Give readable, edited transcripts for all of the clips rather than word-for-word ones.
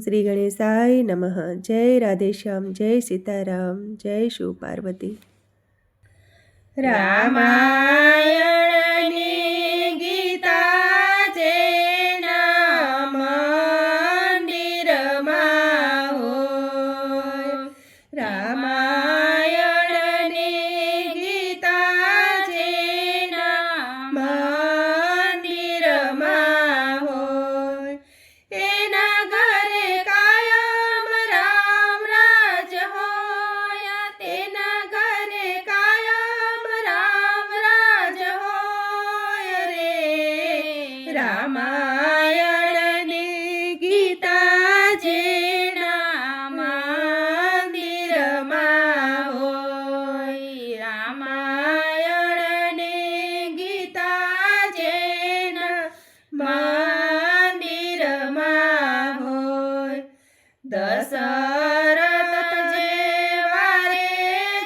શ્રી ગણેશાય નમઃ. જય રાધેશ્યામ, જય સીતારામ, જય શિવ પાર્વતી. રામાયણની ગીતા જેના મંદિરમાં હોય, રામાયણની ગીતા જેના મંદિરમાં હોય, એના ઘરે કાયમ રામ રાજ હોય, તેના ઘરે કાયમ રામ રાજ હોય રે. રામાયણની ગીતા જેના મંદિરમાં હોય, રામાયણની ગીતા જેના મંદિરમાં હોય. દશરથ જેવા રે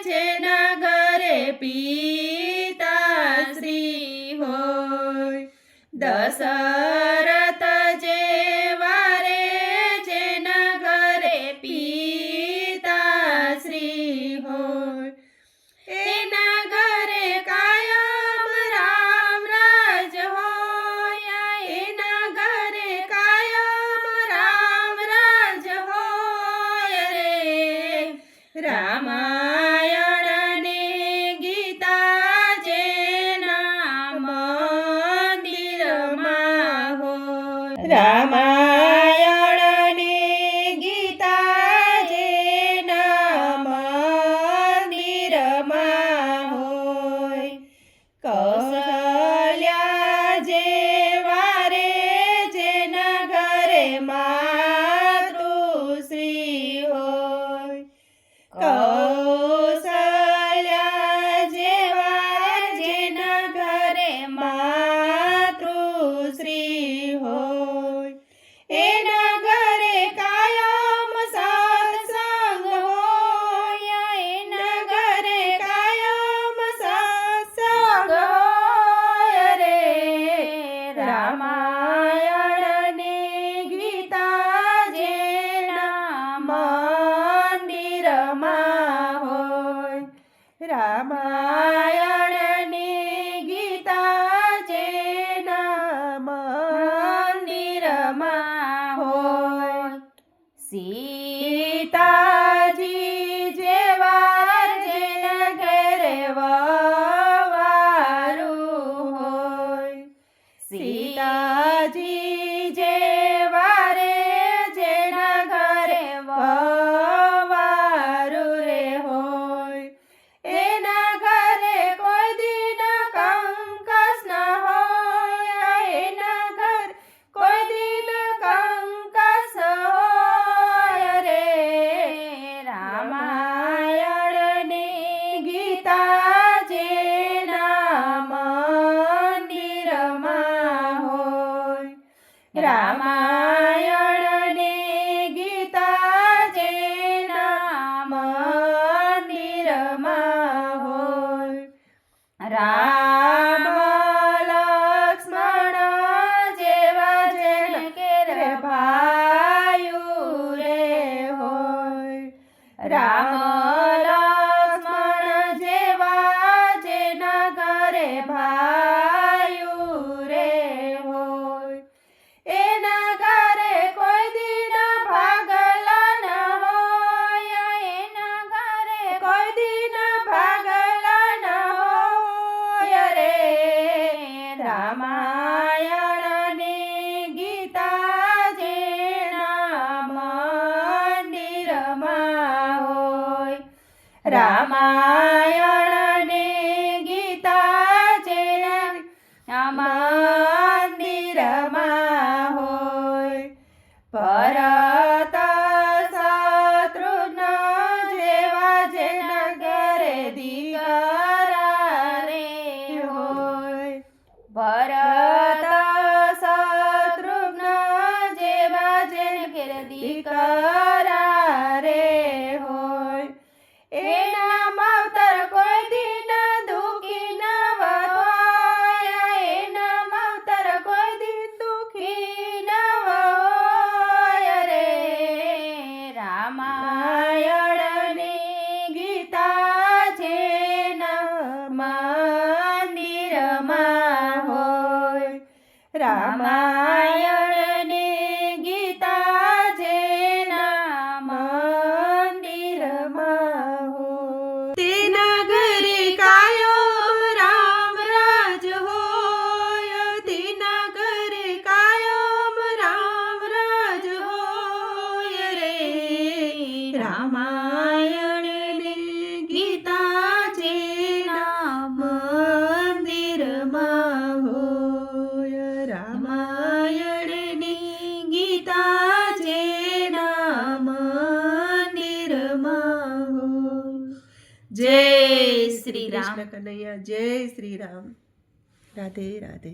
જેના ઘરે પિતાશ્રી હોય, દશરથ જેવા રે જેના ઘરે પિતાશ્રી હોય, એના ઘરે કાયમ રામ રાજ હોય, એના ઘરે કાયમ રામ રાજ હોય રે. રામાયણની ગીતા જેના મંદિરમાં હોય, રામાયણની ગીતા જેના મંદિરમાં હોય. કૌશલ્યા જેવા રે જેના ઘરે માતૃશ્રી હોય, કૌશલ્યા જેવા જેના ઘરે માતૃશ્રી હોય, એના ઘરે કાયમ સત્સંગ હોય, એના ઘરે કાયમ સત્સંગ હોય રે. રામાયણની ગીતા જેના મંદિરમાં હોય, રામાયણની ગીતા જેના મંદિરમાં હોય. સીતાજી જેવા જેના ઘરે વવારું હોય, સીતાજી જેવા રે જેના ઘરે વવારું રે હોય, એના ઘરે કોઈ દિન કંકાસ ન હોય, એના ઘરે કોઈ દિન કંકાસ હોય રે. રામાયણની ગીતા જેના મંદિરમાં હોય, રામાયણની ગીતા જેના મંદિરમાં હોય. રામ લક્ષ્મણ જેવા જેને ઘરે ભાયું રે હોય, રામ લક્ષ્મણ જેવા જેના ઘરે ભાયું રે હોય, એના ઘરે કોઈ દિન ભાગલા ન હોય, એના ઘરે કોઈ દિન ભાગલા ન હોય રે. રામાયણની ગીતા જેના મંદિરમાં હોય, રામાયણની ગીતા જેના મંદિરમાં હોય. ભરત શત્રુઘ્ન જેવા જેના ઘરે દીકરા રે હોય, ભરત શત્રુઘ્ન જેવા જેના ઘરે દીકરા રે હોય, એના રામાયણની ગીતા જેના મંદિરમાં હોય, રામાયણની ગીતા જેના મંદિરમાં હોય, તેના ઘરે કાયમ રામ રાજ હોય, તેના ઘરે કાયમ રામ રાજ હોય રે. રામાયણની ગીતા જેના મંદિરમાં હોય, રામાયણની ગીતા જેના મંદિરમાં હોય. જય શ્રી રામ. કૃષ્ણ કનૈયા, જય શ્રી રામ. રાધે રાધે.